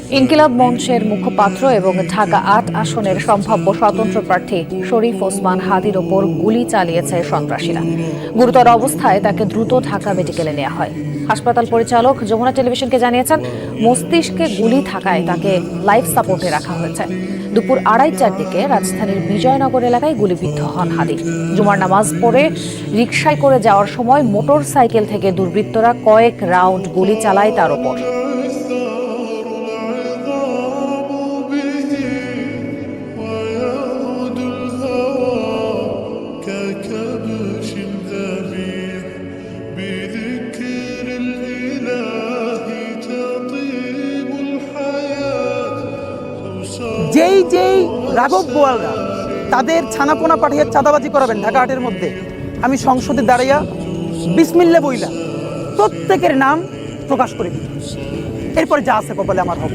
ইনকিলাব মঞ্চের মুখপাত্র এবং ঢাকা ৮ আসনের সম্ভাব্য স্বতন্ত্র প্রার্থী শরীফ ওসমান হাদির ওপর গুলি চালিয়েছে সন্ত্রাসীরা। গুরুতর অবস্থায় তাকে দ্রুত ঢাকা মেডিকেলে নেওয়া হয়। হাসপাতাল পরিচালক যমুনা টেলিভিশনকে জানিয়েছেন, মস্তিষ্কে গুলি থাকায় তাকে লাইফ সাপোর্টে রাখা হয়েছে। দুপুর ২:৩০টার দিকে রাজধানীর বিজয়নগর এলাকায় গুলিবিদ্ধ হন হাদি। জুমার নামাজ পড়ে রিকশায় করে যাওয়ার সময় মোটর সাইকেল থেকে দুর্বৃত্তরা কয়েক রাউন্ড গুলি চালায় তার ওপর। যেই রাঘব বোয়ালরা তাদের ছানাপোনা পাঠিয়ে চাঁদাবাজি করাবেন ঢাকা ৮-এর মধ্যে, আমি সংসদে দাঁড়াইয়া বিসমিল্লাহ বইলা প্রত্যেকের নাম প্রকাশ করে দিই। এরপরে যা আছে কপালে আমার হবে।